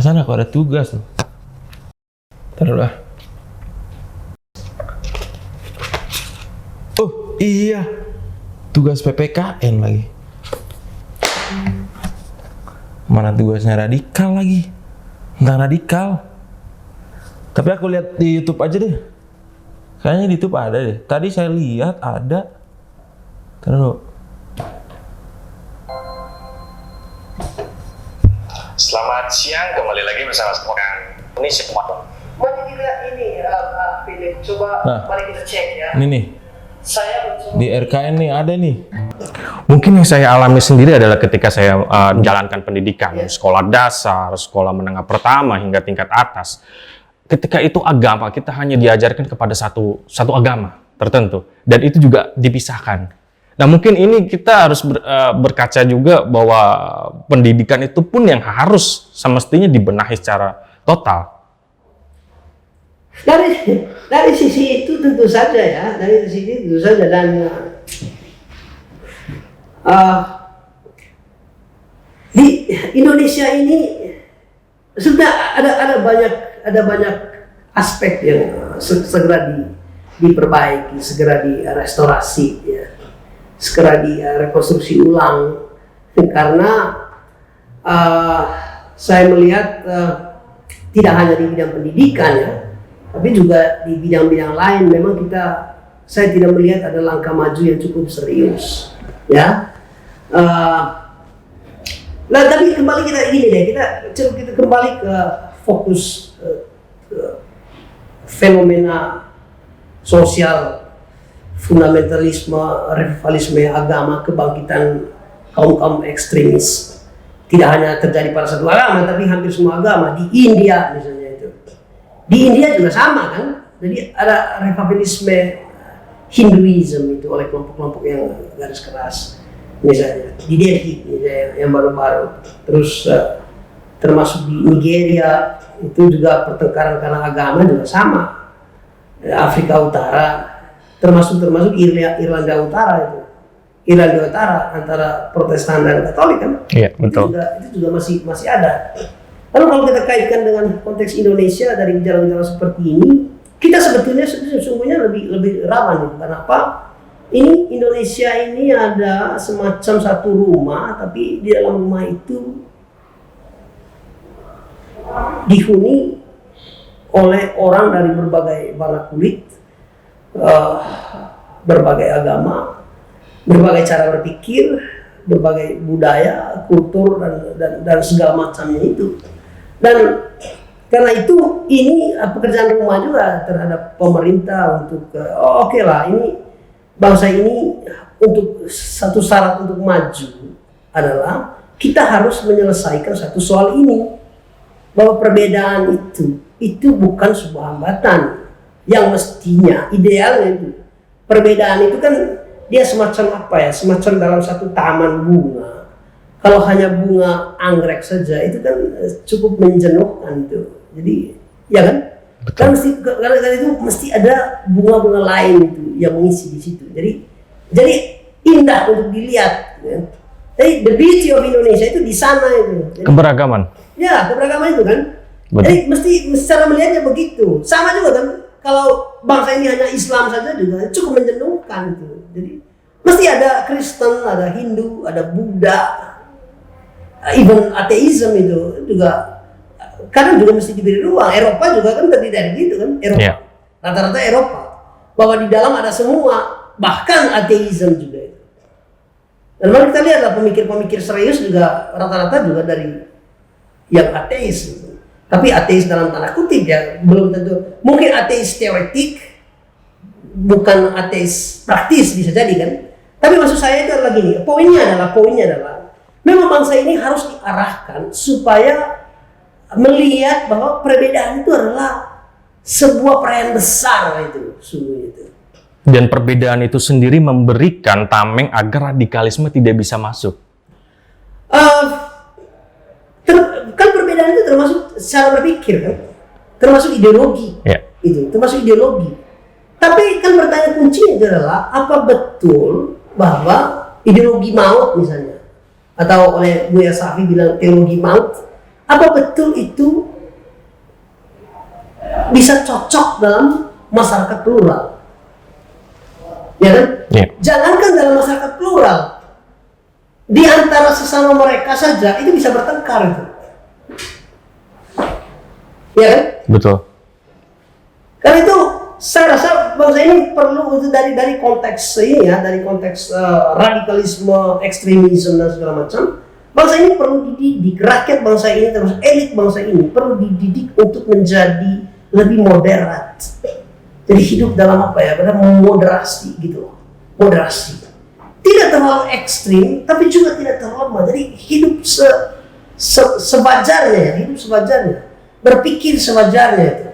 Atasan aku ada tugas tuh. Taruh lah. Oh iya, tugas PPKN lagi. Mana tugasnya radikal lagi? Tentang radikal. Tapi aku lihat di YouTube aja deh. Kayaknya di YouTube ada deh. Tadi saya lihat ada. Taruh. Selamat siang, kembali lagi bersama saya ini Sukma. Mari kita ini, Philip, coba mari kita cek ya. Ini nih. Saya mencoba. Di RKN nih ada nih. Mungkin yang saya alami sendiri adalah ketika saya menjalankan pendidikan, sekolah dasar, sekolah menengah pertama hingga tingkat atas. Ketika itu agama, kita hanya diajarkan kepada satu agama tertentu. Dan itu juga dipisahkan. Nah mungkin ini kita harus berkaca juga bahwa pendidikan itu pun yang harus semestinya dibenahi secara total. Dari sisi itu tentu saja ya, dari sisi itu tentu saja, dan di Indonesia ini sudah ada banyak aspek yang segera diperbaiki, segera direstorasi, ya, segera direkonstruksi ulang, karena saya melihat tidak hanya di bidang pendidikan ya, tapi juga di bidang-bidang lain memang saya tidak melihat ada langkah maju yang cukup serius, ya. Nah, tapi kembali kita kembali ke fokus fenomena sosial, fundamentalisme, revivalisme agama, kebangkitan kaum ekstremis. Tidak hanya terjadi pada satu agama, tapi hampir semua agama. Di India misalnya itu. Di India juga sama kan. Jadi ada revivalisme Hinduism itu oleh kelompok-kelompok yang garis keras. Misalnya di Delhi misalnya, yang baru-baru. Terus termasuk di Nigeria itu juga pertengkaran karena agama juga sama. Afrika Utara, termasuk Irlanda Utara itu. Irlanda Utara antara Protestan dan Katolik kan? Iya, betul. Itu juga masih ada. Lalu kalau kita kaitkan dengan konteks Indonesia dari gejala-gejala seperti ini, kita sebetulnya sesungguhnya lebih rawan. Kenapa? Ini Indonesia ini ada semacam satu rumah, tapi di dalam rumah itu dihuni oleh orang dari berbagai warna kulit, berbagai agama, berbagai cara berpikir, berbagai budaya, kultur dan segala macamnya itu. Dan karena itu ini pekerjaan rumah juga terhadap pemerintah untuk oke lah, ini bangsa ini untuk satu syarat untuk maju adalah kita harus menyelesaikan satu soal ini, bahwa perbedaan itu bukan sebuah hambatan yang mestinya idealnya itu. Perbedaan itu kan dia semacam apa ya, semacam dalam satu taman bunga. Kalau hanya bunga anggrek saja itu kan cukup menjenuhkan itu. Jadi ya kan, kan karena itu mesti ada bunga-bunga lain itu yang mengisi di situ. Jadi indah untuk dilihat. Ya. Jadi the beauty of Indonesia itu di sana itu. Jadi, keberagaman. Ya, keberagaman itu kan. Betul. Jadi mesti cara melihatnya begitu. Sama juga kan, kalau bangsa ini hanya Islam saja juga cukup menjenuhkan itu. Jadi mesti ada Kristen, ada Hindu, ada Buddha, even ateisme itu juga kadang juga mesti diberi ruang. Eropa juga kan terdiri dari gitu kan, Eropa. Yeah. Rata-rata Eropa. Bahwa di dalam ada semua, bahkan ateisme juga itu. Dan mari kita lihatlah pemikir-pemikir serius juga rata-rata juga dari yang ateis. Tapi ateis dalam tanda kutip ya, belum tentu. Mungkin ateis teoretik, bukan ateis praktis bisa jadi kan. Tapi maksud saya itu adalah gini, poinnya adalah memang bangsa ini harus diarahkan supaya melihat bahwa perbedaan itu adalah sebuah perayaan besar itu, sungguh itu. Dan perbedaan itu sendiri memberikan tameng agar radikalisme tidak bisa masuk. Kan perbedaan itu termasuk cara berpikir kan, termasuk ideologi, itu termasuk ideologi. Tapi kan pertanyaan kuncinya adalah apa betul bahwa ideologi maut misalnya, atau oleh Buya Syafi'i bilang teologi maut, apa betul itu bisa cocok dalam masyarakat plural? Ya kan? Iya. Jangankan dalam masyarakat plural, di antara sesama mereka saja itu bisa bertengkar itu. Ya kan? Betul. Karena itu saya rasa bangsa ini perlu itu dari konteks ini ya, dari konteks radikalisme, ekstremisme dan segala macam. Bangsa ini perlu dididik, rakyat bangsa ini terus elit bangsa ini perlu dididik untuk menjadi lebih moderat. Jadi hidup dalam apa ya? Pada moderasi gitu loh. Moderasi. Tidak terlalu ekstrim, tapi juga tidak terlalu. Jadi hidup sewajarnya ya, hidup sewajarnya. Berpikir sewajarnya itu.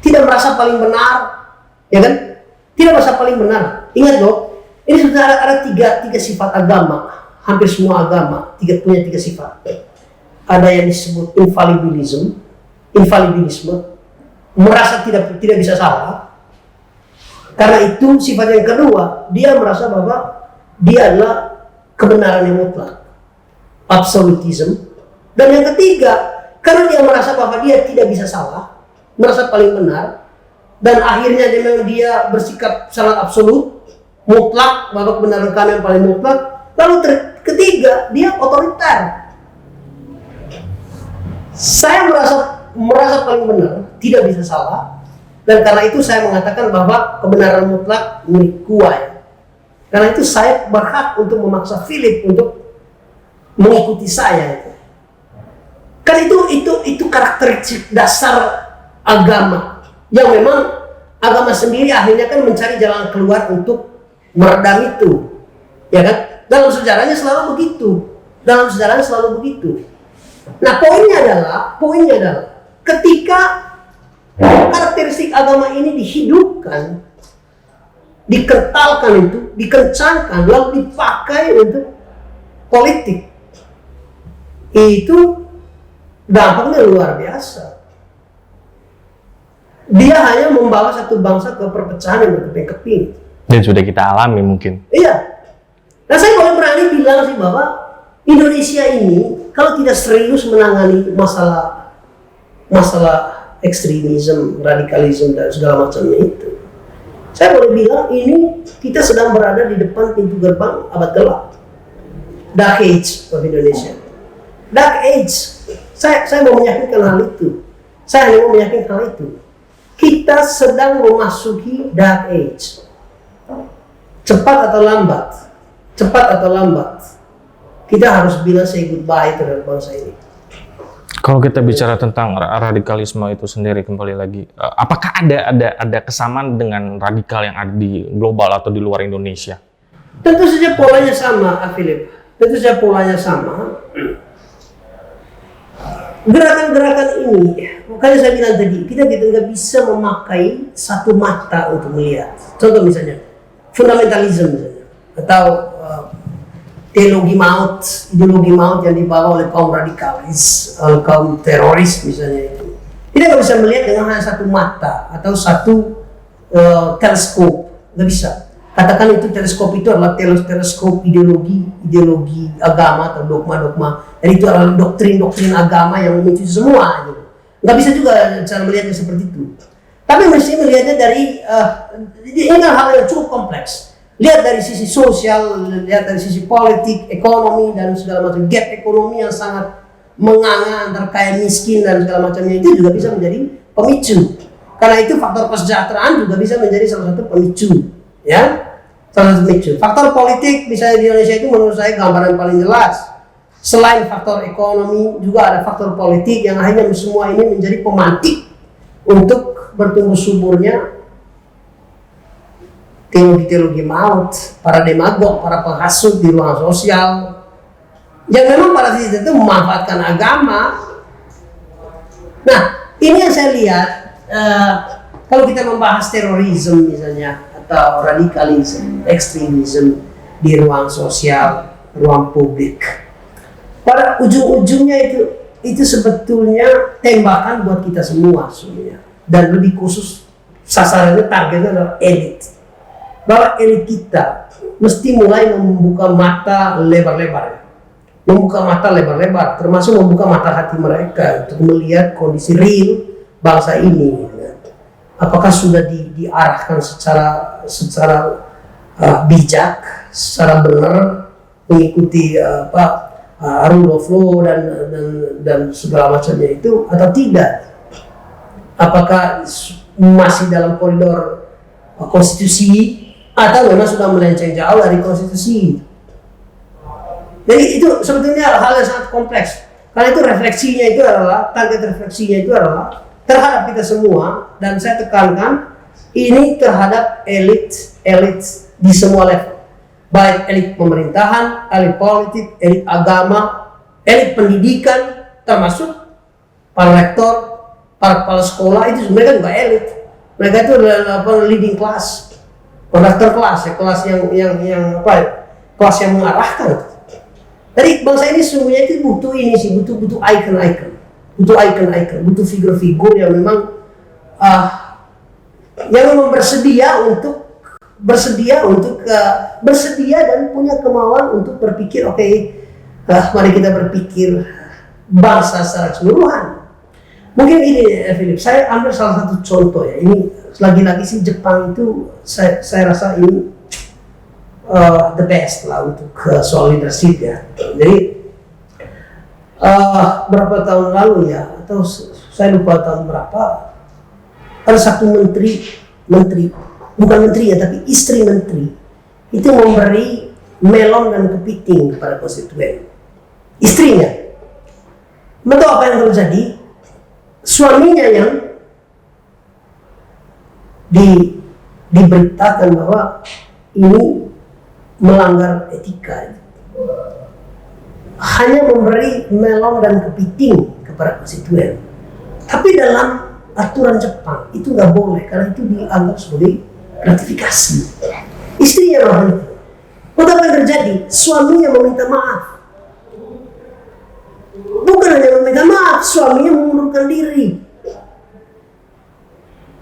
Tidak merasa paling benar, ya kan? Tidak merasa paling benar. Ingat loh, ini sudah ada tiga sifat agama. Hampir semua agama punya tiga sifat. Ada yang disebut infallibilisme, merasa tidak bisa salah. Karena itu sifat yang kedua, dia merasa bahwa dia adalah kebenaran yang mutlak, absolutism. Dan yang ketiga, karena dia merasa bahwa dia tidak bisa salah, merasa paling benar, dan akhirnya dia bersikap sangat absolut, mutlak, bahwa kebenaran kami yang paling mutlak. Lalu ketiga, dia otoriter. Saya merasa paling benar, tidak bisa salah, dan karena itu saya mengatakan bahwa kebenaran mutlak milik kuai. Karena itu saya berhak untuk memaksa Philip untuk mengikuti saya. Kan itu karakteristik dasar agama yang memang agama sendiri akhirnya kan mencari jalan keluar untuk meredam itu, ya kan? Dalam sejarahnya selalu begitu. Nah, poinnya adalah ketika karakteristik agama ini dihidupkan, dikentalkan itu, dikencangkan, lalu dipakai untuk politik, itu dampaknya luar biasa. Dia hanya membawa satu bangsa ke perpecahan yang berkeping-keping. Dan sudah kita alami mungkin. Iya. Nah, saya boleh berani bilang sih bahwa Indonesia ini kalau tidak serius menangani masalah ekstremisme, radikalisme dan segala macamnya itu, saya boleh bilang ini kita sedang berada di depan pintu gerbang abad gelap, dark age of Indonesia. Dark age. Saya mau meyakinkan hal itu. Saya hanya mau meyakinkan hal itu. Kita sedang memasuki dark age. Cepat atau lambat, kita harus bilang say goodbye terhadap bangsa ini. Kalau kita bicara tentang radikalisme itu sendiri kembali lagi, apakah ada kesamaan dengan radikal yang ada di global atau di luar Indonesia? Tentu saja polanya sama, Philip. Tentu saja polanya sama. Gerakan-gerakan ini, makanya saya bilang tadi, kita nggak bisa memakai satu mata untuk melihat. Contoh misalnya, fundamentalisme misalnya, atau ideologi maut yang dibawa oleh kaum radikalis, oleh kaum teroris misalnya itu. Kita nggak bisa melihat dengan hanya satu mata atau satu teleskop, nggak bisa. Katakan itu teleskop itu adalah teleskop ideologi agama atau dogma, dan itu adalah doktrin agama yang memicu semua. Gitu. Nggak bisa juga cara melihatnya seperti itu. Tapi mesti melihatnya dari ini kan hal yang cukup kompleks. Lihat dari sisi sosial, lihat dari sisi politik, ekonomi dan segala macam, gap ekonomi yang sangat menganga antara kaya miskin dan segala macamnya itu juga bisa menjadi pemicu. Karena itu faktor kesejahteraan juga bisa menjadi salah satu pemicu, ya, salah satu pemicu. Faktor politik misalnya di Indonesia itu menurut saya gambaran paling jelas. Selain faktor ekonomi juga ada faktor politik yang akhirnya semua ini menjadi pemantik untuk bertumbuh suburnya teologi maut, para demagog, para penghasut di ruang sosial yang memang pada titik itu memanfaatkan agama. Nah, ini yang saya lihat kalau kita membahas terorisme misalnya atau radikalisme, ekstremisme di ruang sosial, ruang publik, pada ujung-ujungnya itu sebetulnya tembakan buat kita semua sebenarnya, dan lebih khusus sasarannya, targetnya adalah elit. Bahwa elit kita mesti mulai membuka mata lebar-lebar membuka mata lebar-lebar, termasuk membuka mata hati mereka untuk melihat kondisi real bangsa ini. Apakah sudah diarahkan secara bijak, secara benar, mengikuti rule of law dan segala macamnya itu atau tidak? Apakah masih dalam koridor konstitusi atau memang sudah melenceng jauh dari konstitusi? Jadi itu sebetulnya hal yang sangat kompleks. Karena itu refleksinya itu adalah, target refleksinya itu adalah terhadap kita semua, dan saya tekankan ini terhadap elit di semua level, baik elit pemerintahan, elit politik, elit agama, elit pendidikan, termasuk para rektor, para kepala sekolah, itu mereka juga elit. Mereka itu adalah leading class, konduktor kelas, kelas yang kelas yang mengarahkan. Jadi bangsa ini sesungguhnya itu butuh ini sih, butuh icon-icon, butuh figur-figur yang memang bersedia dan punya kemauan untuk berpikir, mari kita berpikir bangsa secara keseluruhan. Mungkin ini Philip, saya ambil salah satu contoh ya. Ini lagi-lagi sih Jepang itu saya rasa ini the best lah untuk soal leadership ya. Jadi berapa tahun lalu ya, atau saya lupa tahun berapa, ada satu menteri bukan menteri ya, tapi istri menteri itu memberi melon dan kepiting kepada konstituen istrinya. Betul apa yang terjadi? Suaminya yang diberitakan bahwa ini melanggar etika, hanya memberi melon dan kepiting kepada konstituen. Tapi dalam aturan Jepang itu nggak boleh, karena itu dianggap sebagai gratifikasi. Istrinya melakukan itu. Apa yang terjadi? Suaminya meminta maaf. Bukan hanya meminta maaf, suaminya mengundurkan diri.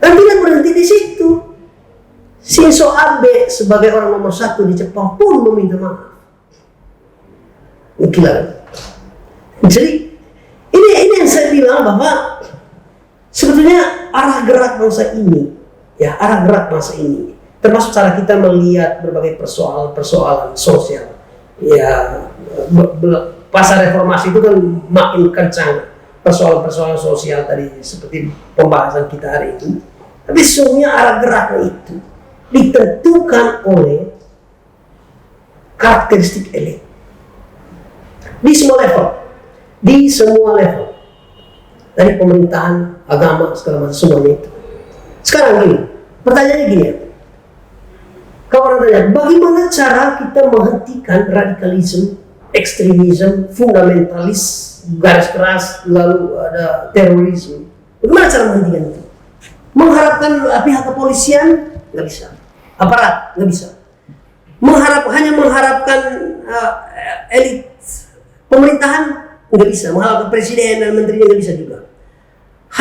Dan tidak berhenti di situ. Shinzo Abe sebagai orang nomor 1 di Jepang pun meminta maaf. Gila. Jadi ini yang saya bilang bahwa sebetulnya arah gerak bangsa ini, ya arah gerak bangsa ini, termasuk cara kita melihat berbagai persoalan sosial. Ya, pasca reformasi itu kan makin kencang persoalan sosial tadi seperti pembahasan kita hari ini. Tapi sesungguhnya arah geraknya itu ditentukan oleh karakteristik elit di semua level, dari pemerintahan, agama, segala macam semuanya itu. Sekarang gini, pertanyaannya gini ya, kalau orang tanya bagaimana cara kita menghentikan radikalisme, ekstremisme, fundamentalis, garis keras, lalu ada terorisme, bagaimana cara menghentikan itu? Mengharapkan pihak kepolisian nggak bisa, aparat nggak bisa, hanya mengharapkan elit pemerintahan nggak bisa, mengharapkan presiden dan menterinya nggak bisa juga,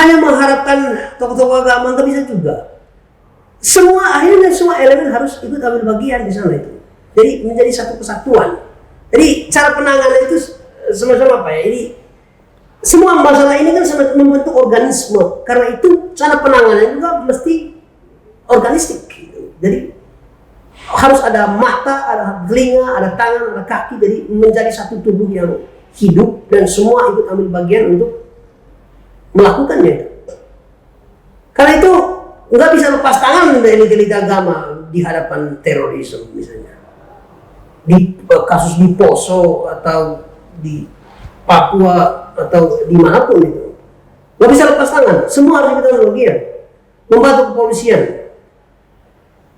hanya mengharapkan tokoh-tokoh agama nggak bisa juga. Akhirnya semua elemen harus ikut ambil bagian di sana itu. Jadi menjadi satu kesatuan. Jadi cara penanganan itu sama-sama apa ya? Jadi semua masalah ini kan sama membentuk organisme. Karena itu cara penanganan juga mesti organistik. Gitu. Jadi harus ada mata, ada telinga, ada tangan, ada kaki. Jadi menjadi satu tubuh yang hidup dan semua ikut ambil bagian untuk melakukannya. Karena itu nggak bisa lepas tangan dari elit-elit agama di hadapan terorisme misalnya. Di kasus di Poso atau di Papua atau dimanapun itu nggak bisa lepas tangan. Semua harus kita bagian, membantu kepolisian,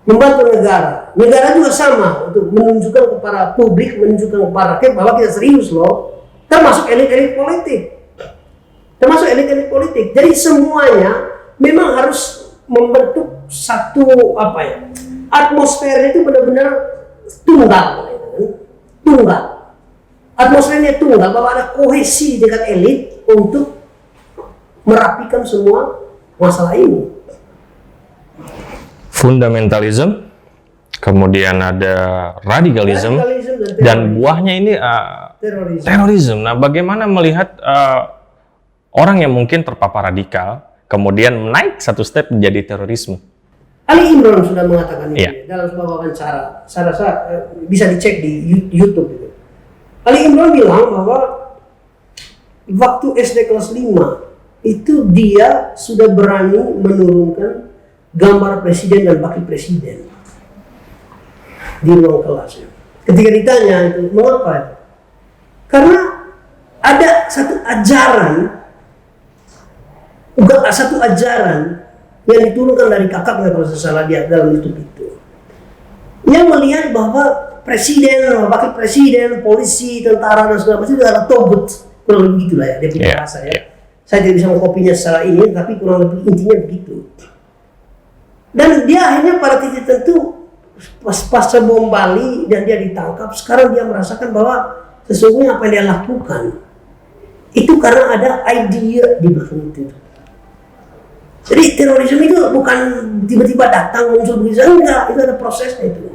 membantu negara juga sama untuk menunjukkan kepada publik, menunjukkan kepada rakyat bahwa kita serius loh, termasuk elit-elit politik. Jadi semuanya memang harus membentuk satu atmosfernya itu benar-benar tunggal. Atmosfernya tunggal, bahwa ada kohesi dekat elit untuk merapikan semua masalah ini. Fundamentalism, kemudian ada radikalisme Dan buahnya ini terorisme. Nah, bagaimana melihat orang yang mungkin terpapar radikal, kemudian naik satu step menjadi terorisme? Ali Imran sudah mengatakan ini Iya. dalam sebuah wawancara. Saya rasa bisa dicek di YouTube. Gitu. Ali Imran bilang bahwa waktu SD kelas 5 itu dia sudah berani menurunkan gambar presiden dan wakil presiden di ruang kelas. Ketika ditanya itu, mengapa? Karena ada satu ajaran yang diturunkan dari kakaknya kalau saya salah dia dalam YouTube itu. Yang melihat bahwa presiden, wakil presiden, polisi, tentara dan segala macam itu adalah togut, kurang lebih gitulah ya dia punya bahasa ya. Saya tidak bisa mengkopinya secara ini, tapi kurang lebih intinya begitu. Dan dia akhirnya pada titik tertentu pasca bom Bali dan dia ditangkap, sekarang dia merasakan bahwa sesungguhnya apa yang dia lakukan itu karena ada ide di belakang itu. Jadi terorisme itu bukan tiba-tiba datang muncul begitu, enggak, itu ada prosesnya itu.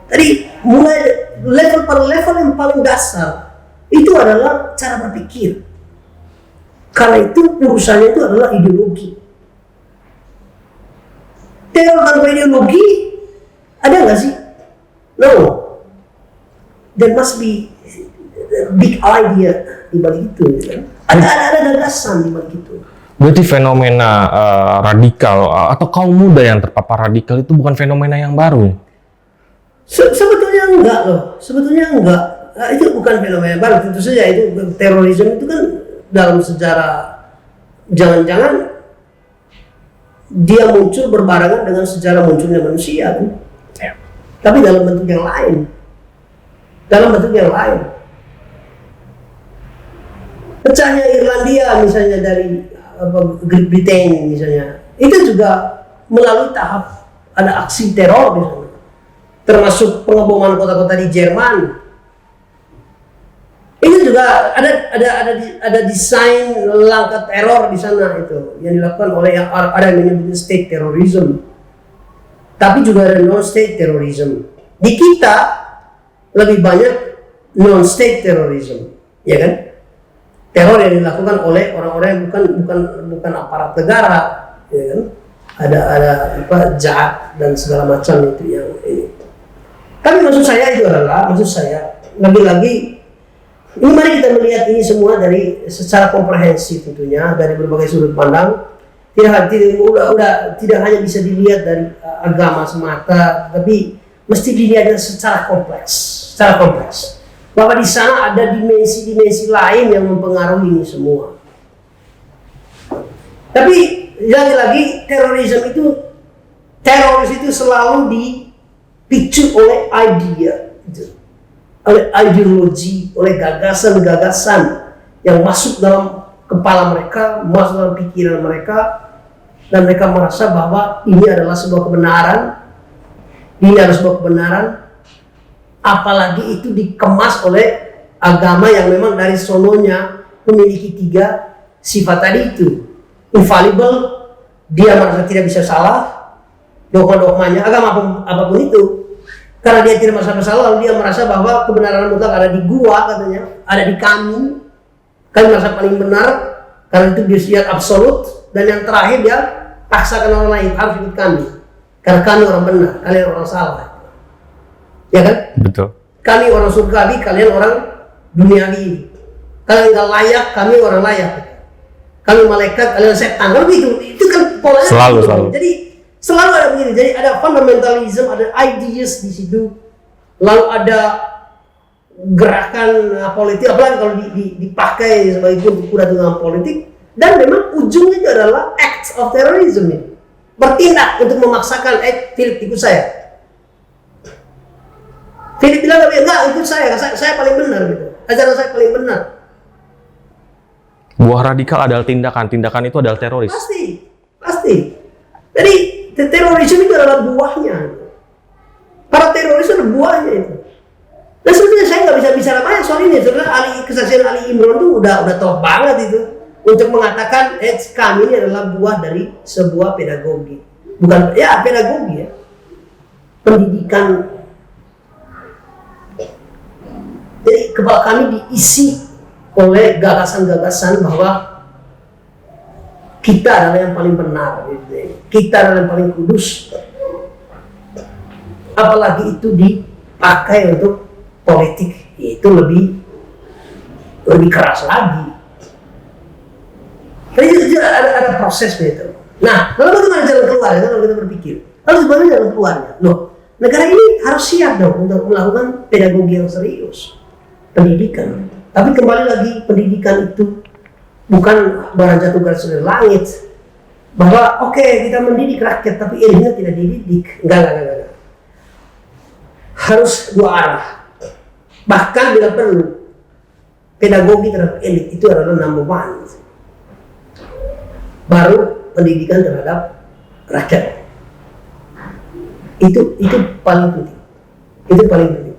Tadi mulai level yang paling dasar itu adalah cara berpikir. Karena itu urusannya itu adalah ideologi. Teror tanpa ideologi ada nggak sih? No. There must be big idea di balik itu. Kan? Ada gagasan di balik itu. Berarti fenomena radikal atau kaum muda yang terpapar radikal itu bukan fenomena yang baru? Sebetulnya enggak loh. Sebetulnya enggak. Nah, itu bukan fenomena baru. Tentu saja itu terorisme itu kan dalam sejarah, jangan-jangan dia muncul berbarengan dengan sejarah munculnya manusia kan? Ya. Tapi dalam bentuk yang lain. Pecahnya Irlandia misalnya dari Great Britain misalnya, itu juga melalui tahap ada aksi teror misalnya, termasuk pengeboman kota-kota di Jerman. Itu juga ada desain langkah teror di sana itu yang dilakukan oleh yang ada yang menyebutnya state terrorism. Tapi juga ada non state terrorism. Di kita lebih banyak non state terrorism, ya kan? Teror yang dilakukan oleh orang-orang yang bukan aparat negara, ya kan? Ada apa jahat dan segala macam itu yang ini. Tapi maksud saya lagi-lagi ini mari kita melihat ini semua dari secara komprehensif tentunya dari berbagai sudut pandang. Tidak hanya bisa dilihat dari agama semata, tapi mesti dilihat secara kompleks. Bahwa di sana ada dimensi-dimensi lain yang mempengaruhi ini semua. Tapi lagi-lagi teroris itu selalu dipicu oleh oleh ideologi, oleh gagasan-gagasan yang masuk dalam kepala mereka, masuk dalam pikiran mereka, dan mereka merasa bahwa ini adalah sebuah kebenaran, apalagi itu dikemas oleh agama yang memang dari sononya memiliki 3 sifat tadi itu. Infallible, dia merasa tidak bisa salah, dogma-dogmanya, agama apapun itu. Karena dia tidak merasa bersalah, lalu dia merasa bahwa kebenaran mutlak ada di gua katanya, ada di kami merasa paling benar, karena itu dia siap absolut. Dan yang terakhir dia paksakan orang lain harus ikut kami, karena kami orang benar, kalian orang salah, ya kan? Betul. Kami orang surgawi, kalian orang duniawi. Kalian nggak layak, kami orang layak. Kami malaikat, kalian setan. Kalau begitu, itu kan polanya selalu. Jadi selalu ada begini. Jadi ada fundamentalism, ada ideas di situ. Lalu ada gerakan politik, apalagi kalau dipakai sebagai kuda tunggang politik. Dan memang ujungnya itu adalah acts of terrorism. Bertindak untuk memaksakan, Philip ikut saya. Philip bilang enggak ikut saya paling benar gitu. Ajaran saya paling benar. Buah radikal adalah tindakan itu adalah teroris. Pasti. Jadi terorisme itu adalah buahnya. Para teroris itu adalah buahnya itu. Dan sebetulnya saya nggak bisa bicara banyak soal ini. Sebenarnya kesaksian Ali Imran itu udah top banget itu untuk mengatakan kami ini adalah buah dari sebuah pedagogi. Bukan ya pedagogi ya. Pendidikan Jadi kepala kami diisi oleh gagasan-gagasan bahwa kita adalah yang paling benar, kita adalah yang paling kudus. Apalagi itu dipakai untuk politik, itu lebih keras lagi. Jadi itu ada proses gitu. Nah, lalu bagaimana jalan keluarnya? Kalau kita berpikir, lalu bagaimana jalan keluarnya? Loh, negara ini harus siap dong untuk melakukan pedagogi yang serius, pendidikan. Tapi kembali lagi, pendidikan itu bukan barang jatuh garis dari langit. Bahwa oke, kita mendidik rakyat, tapi ilmunya tidak dididik. Enggak. Harus dua arah. Bahkan bila perlu, pedagogi terhadap elit itu adalah number one. Baru pendidikan terhadap rakyat. Itu paling penting. Itu paling penting.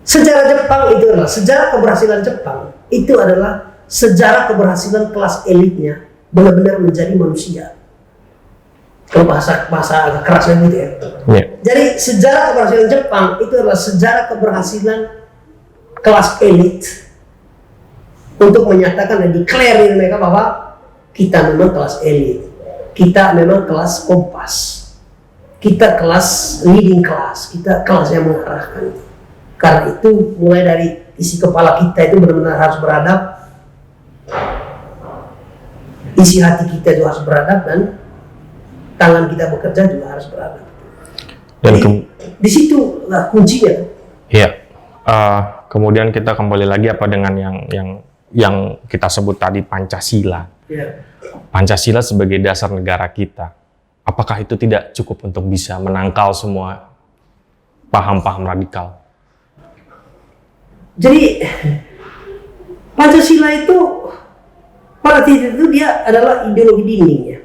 Sejarah Jepang itu adalah sejarah keberhasilan Jepang. Itu adalah sejarah keberhasilan kelas elitnya benar-benar menjadi manusia. Kalau bahasa agak kerasnya gitu ya. Yeah. Jadi sejarah keberhasilan Jepang itu adalah sejarah keberhasilan kelas elit untuk menyatakan dan declare mereka bahwa kita memang kelas elit, kita memang kelas kompas, kita kelas leading class, kita kelas yang mengarahkan. Karena itu mulai dari isi kepala kita itu benar-benar harus beradab, isi hati kita juga harus beradab, dan tangan kita bekerja juga harus beradab. Dan jadi di situ lah kuncinya. Iya. Kemudian kita kembali lagi apa dengan yang kita sebut tadi Pancasila. Ya. Pancasila sebagai dasar negara kita. Apakah itu tidak cukup untuk bisa menangkal semua paham-paham radikal? Jadi Pancasila itu pada titik itu dia adalah ideologi dindingnya.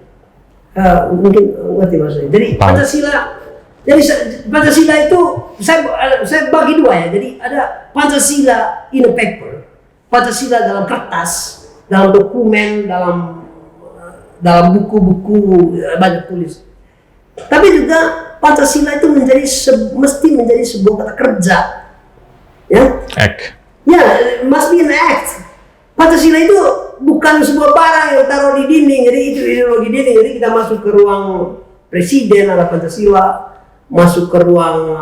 Mungkin ngerti maksudnya. Jadi Pancasila itu saya bagi dua ya. Jadi ada Pancasila in a paper, Pancasila dalam kertas, dalam dokumen, dalam buku-buku banyak tulis. Tapi juga Pancasila itu mesti menjadi sebuah kata kerja, ya. Act. Ya, must be an act. Pancasila itu bukan sebuah barang yang taruh di dinding. Jadi itu ideologi dinding. Jadi kita masuk ke ruang presiden ada Pancasila, masuk ke ruang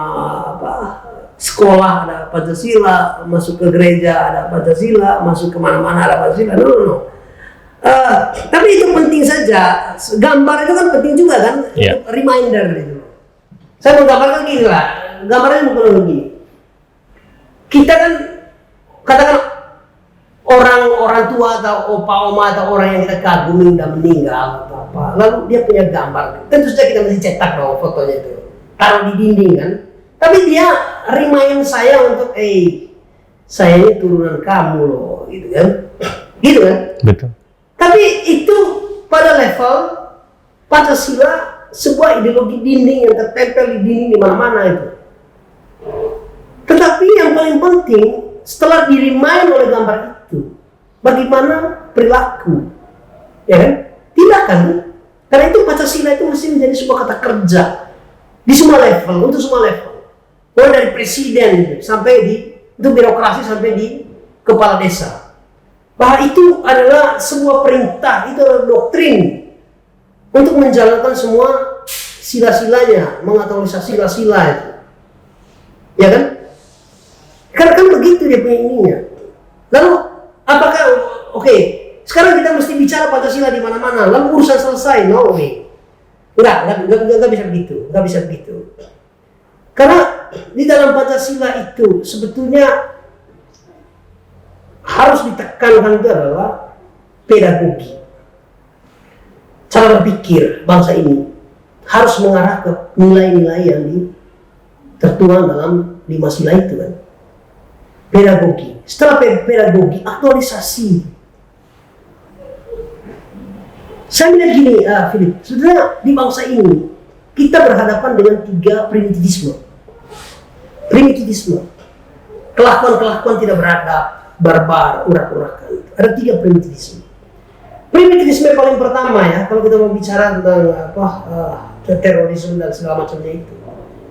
sekolah ada Pancasila, masuk ke gereja ada Pancasila, masuk kemana-mana ada Pancasila. No. Tapi itu penting saja. Gambar itu kan penting juga kan, Yeah. Reminder gitu. Saya menggambarkan gini lah, gambarnya bukan begini. Kita kan katakan orang tua atau opa oma atau orang yang kita kagumi udah meninggal atau apa, lalu dia punya gambar. Tentu saja kita mesti cetak dong fotonya itu, taruh di dinding kan. Tapi dia remind saya untuk, saya ini turunan kamu loh, gitu kan, gitu kan. Betul. Tapi itu pada level Pancasila sebuah ideologi dinding yang tertempel di dinding di mana-mana itu. Tetapi yang paling penting setelah di-remind oleh gambar itu, bagaimana perilaku, ya kan? Tindakan. Karena itu Pancasila itu mesti menjadi sebuah kata kerja di semua level, untuk semua level. Mulai dari presiden sampai itu birokrasi sampai di kepala desa. Bahwa itu adalah sebuah perintah, itu adalah doktrin untuk menjalankan semua sila-silanya, mengaktualisasi sila-sila itu. Ya kan? Karena kan begitu dia punya ininya. Lalu apakah sekarang kita mesti bicara Pancasila di mana-mana, lalu urusan selesai? No way. Enggak bisa begitu, enggak bisa begitu. Karena di dalam Pancasila itu sebetulnya harus ditekankan itu adalah pedagogi. Cara berpikir bangsa ini harus mengarah ke nilai-nilai yang tertuang dalam 5 sila itu kan. Pedagogi. Setelah pedagogi, aktualisasi. Saya melihat gini, Philip, sebenarnya di bangsa ini kita berhadapan dengan 3 primitivisme. Primitivisme. Kelakuan-kelakuan tidak beradab, barbar, urak-urakan. Ada 3 primitivisme. Primitivisme paling pertama ya, kalau kita mau bicara tentang terorisme dan segala macamnya itu.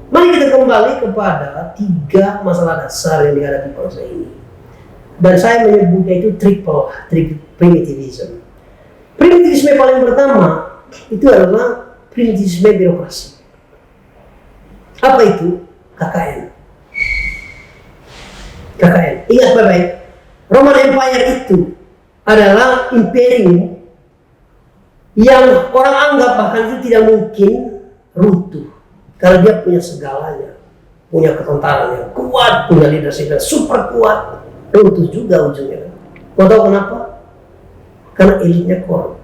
Mari kita kembali kepada 3 masalah dasar yang dihadapi bangsa ini. dan saya menyebutnya itu triple primitivism. Primitivisme paling pertama itu adalah primitivisme birokrasi. Apa itu? KKN. Ingat baik-baik, Roman Empire itu adalah imperium yang orang anggap bahkan itu tidak mungkin runtuh karena dia punya segalanya, punya ketentaran yang kuat, punya leadership yang super kuat. Runtuh juga ujungnya. Kau tahu kenapa? Karena elitnya korup.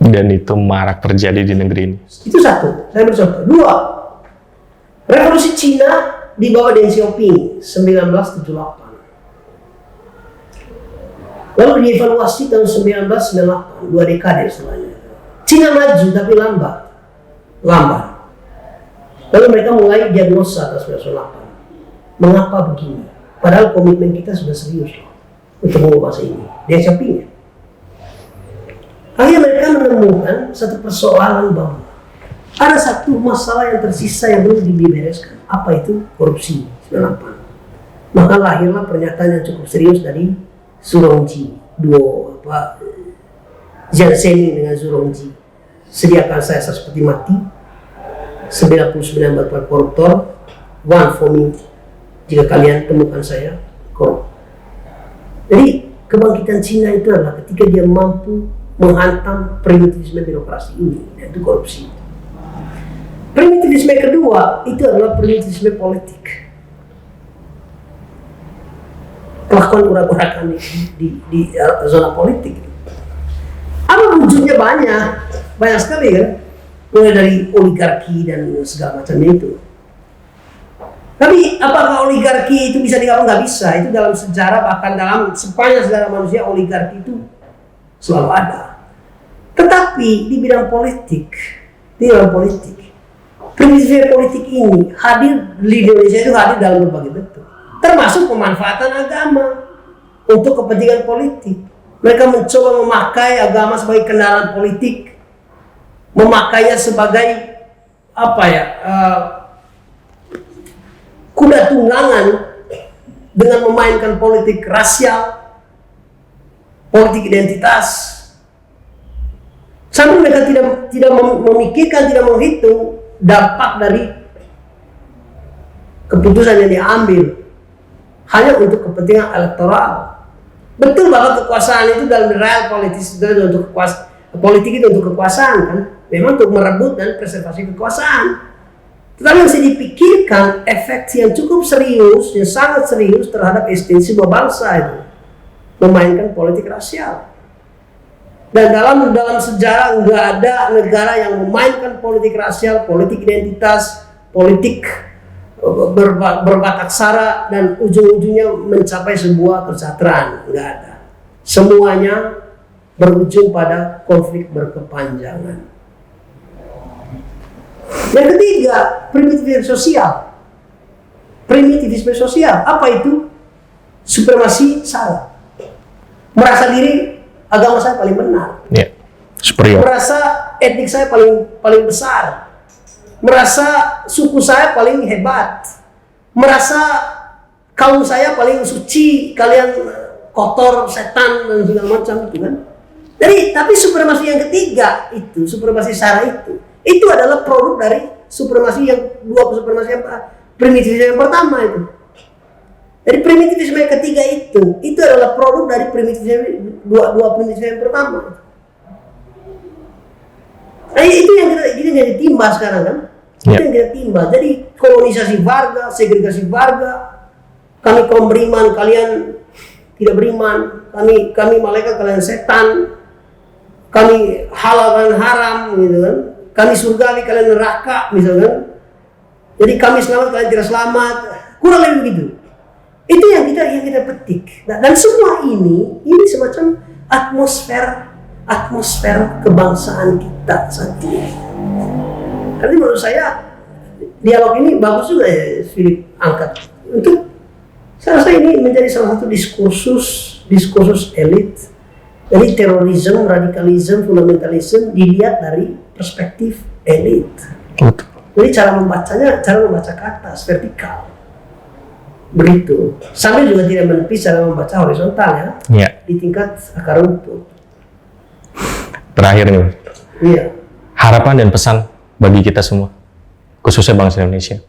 Dan itu marak terjadi di negeri ini. Itu satu, saya bercontoh. Dua, revolusi Cina di bawah Deng Xiaoping 1978. Lalu dievaluasi tahun 1998, 2 dekade setelahnya. Cina maju tapi lambat. Lalu mereka mulai diagnosa tahun 1998. Mengapa begini? Padahal komitmen kita sudah serius loh untuk mengubah ini. Deng Xiaoping. Akhirnya mereka menemukan satu persoalan bahwa ada satu masalah yang tersisa yang belum dibereskan. Apa itu? Korupsi. 98. Maka lahirlah pernyataan yang cukup serius dari Zhu Rongji, Jiang Zemin dengan Zhu Rongji. Sediakan saya seperti mati. 99 buat koruptor, 1 for me. Jika kalian temukan saya korup. Jadi kebangkitan Cina itu adalah ketika dia mampu menghantam primitivisme birokrasi ini, yaitu korupsi. Primitivisme kedua itu adalah primitivisme politik. Kelakuan urak-urakan di zona politik. Apa wujudnya banyak sekali kan, mulai dari oligarki dan segala macamnya itu. Tapi apakah oligarki itu bisa digabung? Nggak bisa. Itu dalam sejarah, bahkan dalam sepanjang sejarah manusia, oligarki itu selalu ada. Tetapi di bidang politik, primitivisme politik ini hadir di Indonesia, itu hadir dalam berbagai bentuk, termasuk pemanfaatan agama untuk kepentingan politik. Mereka mencoba memakai agama sebagai kendaraan politik, memakainya sebagai kuda tunggangan dengan memainkan politik rasial, politik identitas. Sampai mereka tidak memikirkan, tidak menghitung dampak dari keputusan yang diambil hanya untuk kepentingan elektoral. Betul bahwa kekuasaan itu dalam real politik itu untuk politik itu untuk kekuasaan kan, memang untuk merebut dan preservasi kekuasaan. Tetapi harus dipikirkan efek yang cukup serius, yang sangat serius terhadap eksistensi sebuah bangsa itu, memainkan politik rasial. Dan dalam sejarah nggak ada negara yang memainkan politik rasial, politik identitas, politik berbatak sara dan ujung-ujungnya mencapai sebuah kesejahteraan. Nggak ada. Semuanya berujung pada konflik berkepanjangan. Yang ketiga, primitivisme sosial. Primitivisme sosial, apa itu? Supremasi sara. Merasa diri agama saya paling benar. Ya, superior. Merasa etnik saya paling besar. Merasa suku saya paling hebat. Merasa kaum saya paling suci, kalian kotor, setan dan segala macam itu kan. Jadi, tapi supremasi yang ketiga itu, supremasi sara itu adalah produk dari supremasi yang primitivisme yang pertama itu. Jadi primitivisme yang ketiga itu adalah produk dari primitivisme dua primitivisme yang pertama. Nah, itu yang kita jadi timba sekarang kan. Itu yang kita timba. Jadi kolonisasi warga, segregasi warga. Kami kaum beriman, kalian tidak beriman. Kami malaikat, kalian setan. Kami halal, kalian haram, gitu kan. Kami surgawi, kalian neraka, misalkan. Jadi kami selamat, kalian tidak selamat. Kurang lebih begitu. Itu yang kita petik. Nah, dan semua ini semacam atmosfer kebangsaan kita saat ini. Tapi menurut saya dialog ini bagus juga ya Philip angkat. Untuk saya rasa ini menjadi salah satu diskursus elit. Jadi terorisme, radikalisme, fundamentalisme dilihat dari perspektif elit. Jadi cara membaca ke atas, vertikal. Begitu. Sambil juga tidak menepis cara membaca horizontal ya, Iya. di tingkat akar rumput. Terakhir nih, Iya. harapan dan pesan bagi kita semua, khususnya bangsa Indonesia.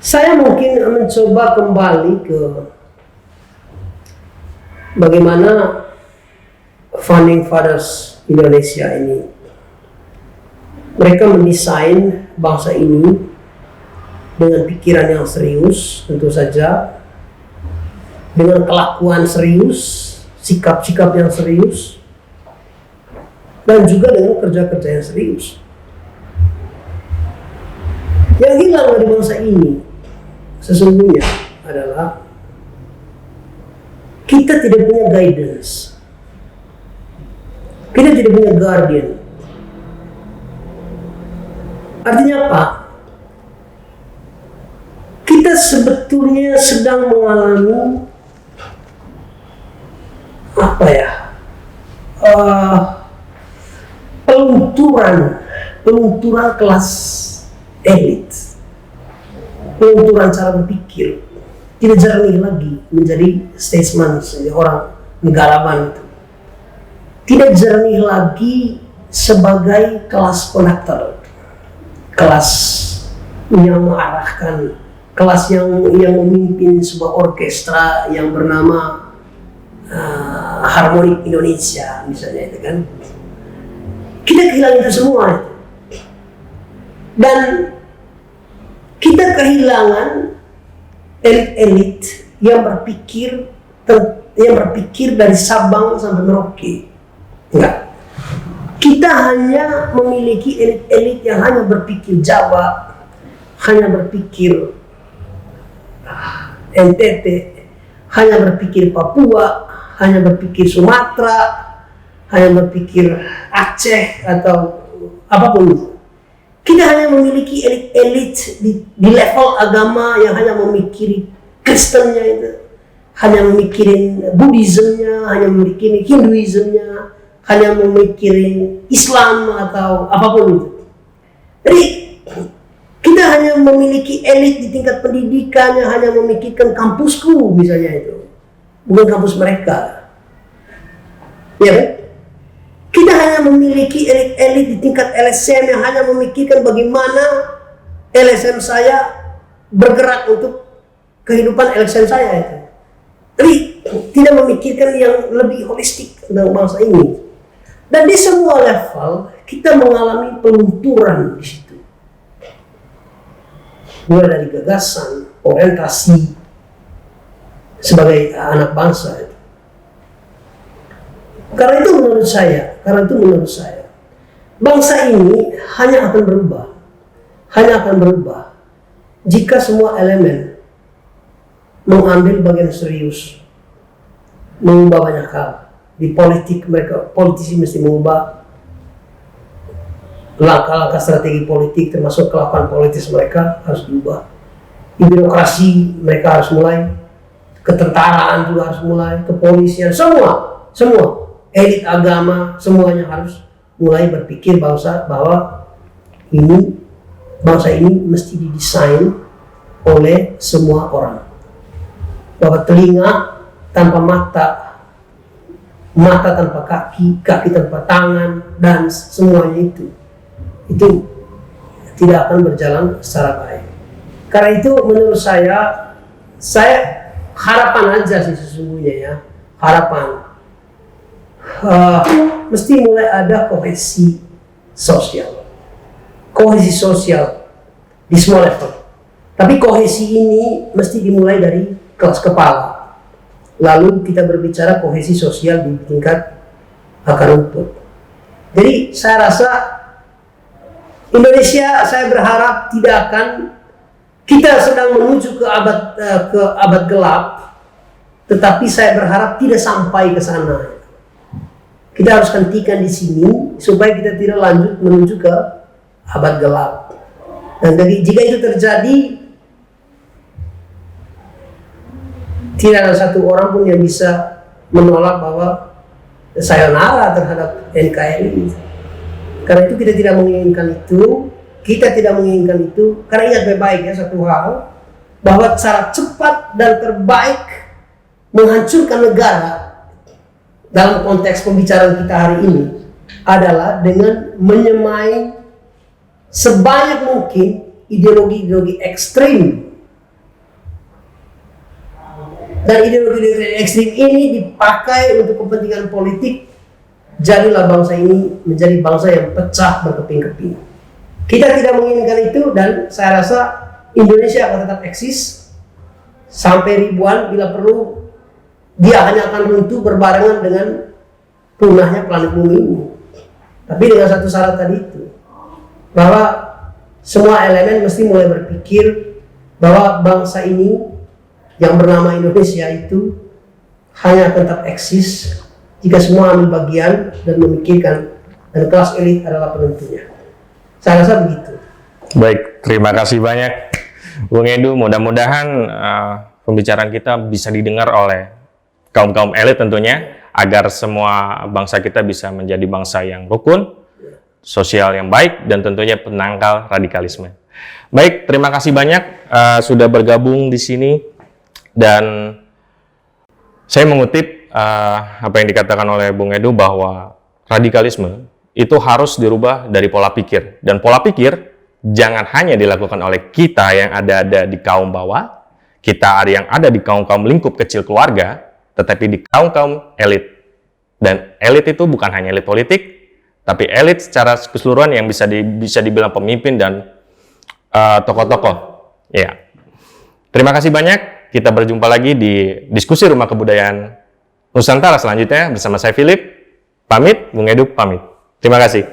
Saya mungkin mencoba kembali ke bagaimana founding fathers Indonesia ini. Mereka mendesain bangsa ini dengan pikiran yang serius, tentu saja, dengan kelakuan serius, sikap-sikap yang serius, dan juga dengan kerja-kerja yang serius. Yang hilang dari bangsa ini sesungguhnya adalah kita tidak punya guidance, kita tidak punya guardian. Artinya apa? Kita sebetulnya sedang mengalami pelunturan kelas elit, pelunturan cara berpikir, tidak jernih lagi menjadi statesman, menjadi orang negarawan itu. Tidak jernih lagi sebagai kelas konduktor, kelas yang mengarahkan, kelas yang memimpin sebuah orkestra yang bernama Harmonik Indonesia misalnya, itu kan. Kita kehilangan itu semua, dan kita kehilangan elit-elit yang berpikir dari Sabang sampai Merauke. Enggak. Kita hanya memiliki elit-elit yang hanya berpikir Jawa, hanya berpikir NTT, hanya berpikir Papua, hanya berpikir Sumatera, hanya berpikir Aceh atau apapun itu. Kita hanya memiliki elit-elit di level agama yang hanya memikiri Kristennya itu, hanya memikirin Buddhismnya, hanya memikirin Hinduismnya, hanya memikirin Islam atau apapun itu. Jadi kita hanya memiliki elit di tingkat pendidikan yang hanya memikirkan kampusku misalnya itu, bukan kampus mereka. Ya kan? Kita hanya memiliki elit-elit di tingkat LSM yang hanya memikirkan bagaimana LSM saya bergerak untuk kehidupan LSM saya itu. Tapi tidak memikirkan yang lebih holistik tentang bangsa ini. Dan di semua level kita mengalami pelunturan di situ. Mulai dari gagasan, orientasi sebagai anak bangsa itu. Karena itu menurut saya, bangsa ini hanya akan berubah jika semua elemen mengambil bagian serius, mengubah banyak hal. Di politik mereka, politisi mesti mengubah langkah-langkah strategi politik, termasuk kelakuan politis mereka harus diubah. Di birokrasi mereka harus mulai, ketentaraan juga harus mulai, kepolisian, semua elit agama, semuanya harus mulai berpikir bahwa bangsa ini mesti didesain oleh semua orang. Bahwa telinga tanpa mata, mata tanpa kaki, kaki tanpa tangan, dan semuanya itu tidak akan berjalan secara baik. Karena itu menurut saya harapan aja sih sesungguhnya ya, harapan. Mesti mulai ada kohesi sosial di semua level. Tapi kohesi ini mesti dimulai dari kelas kepala, lalu kita berbicara kohesi sosial di tingkat akar rumput. Jadi saya rasa Indonesia, saya berharap tidak akan, kita sedang menuju ke abad gelap, tetapi saya berharap tidak sampai ke sana. Kita harus hentikan di sini supaya kita tidak lanjut menuju ke abad gelap. Dan jika itu terjadi, tidak ada satu orang pun yang bisa menolak bahwa sayonara terhadap NKRI. Karena itu kita tidak menginginkan itu. Kita tidak menginginkan itu. Karena ingat baik-baik ya satu hal, bahwa cara cepat dan terbaik menghancurkan negara dalam konteks pembicaraan kita hari ini adalah dengan menyemai sebanyak mungkin ideologi-ideologi ekstrim. Dan ideologi-ideologi ekstrim ini dipakai untuk kepentingan politik. Jadilah bangsa ini menjadi bangsa yang pecah berkeping-keping. Kita tidak menginginkan itu, dan saya rasa Indonesia akan tetap eksis sampai ribuan, bila perlu dia hanya akan runtuh berbarengan dengan punahnya planet bumi ini. Tapi dengan satu syarat tadi itu, bahwa semua elemen mesti mulai berpikir bahwa bangsa ini yang bernama Indonesia itu hanya akan tetap eksis jika semua ambil bagian dan memikirkan, dan kelas elit adalah penentunya. Saya rasa begitu. Baik, terima kasih banyak Bung Edu. Mudah-mudahan pembicaraan kita bisa didengar oleh kaum-kaum elit tentunya, agar semua bangsa kita bisa menjadi bangsa yang rukun, sosial yang baik, dan tentunya penangkal radikalisme. Baik, terima kasih banyak sudah bergabung di sini, dan saya mengutip apa yang dikatakan oleh Bung Edu, bahwa radikalisme itu harus dirubah dari pola pikir, dan pola pikir jangan hanya dilakukan oleh kita yang ada di kaum bawah, kita yang ada di kaum-kaum lingkup kecil keluarga, tetapi di kaum-kaum elit. Dan elit itu bukan hanya elit politik, tapi elit secara keseluruhan yang bisa dibilang pemimpin dan tokoh-tokoh. Ya. Terima kasih banyak. Kita berjumpa lagi di diskusi Rumah Kebudayaan Nusantara selanjutnya bersama saya Philip. Pamit, Bung Edu pamit. Terima kasih.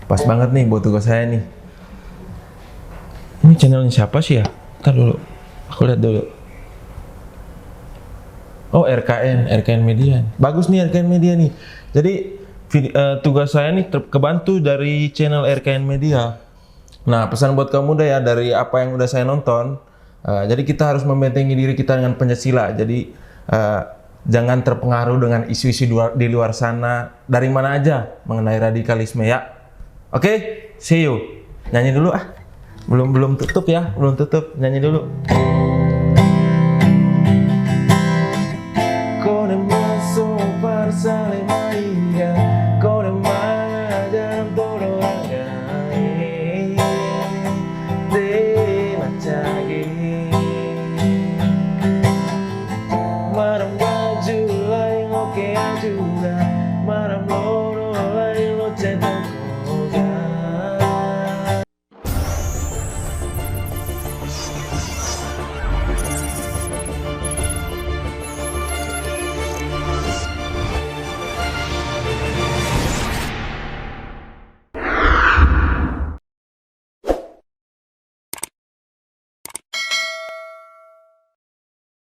Pas banget nih buat tugas saya nih. Ini channelnya siapa sih ya? Ntar dulu, aku lihat dulu. Oh, RKN Media. Bagus nih RKN Media nih. Jadi tugas saya nih kebantu dari channel RKN Media. Nah, pesan buat kamu muda ya, dari apa yang udah saya nonton. Jadi kita harus membentengi diri kita dengan Pancasila. Jadi jangan terpengaruh dengan isu-isu di luar sana, dari mana aja mengenai radikalisme ya. Oke, see you. Nyanyi dulu ah. Belum tutup ya, belum tutup. Nyanyi dulu. Barang baju lain oke juga.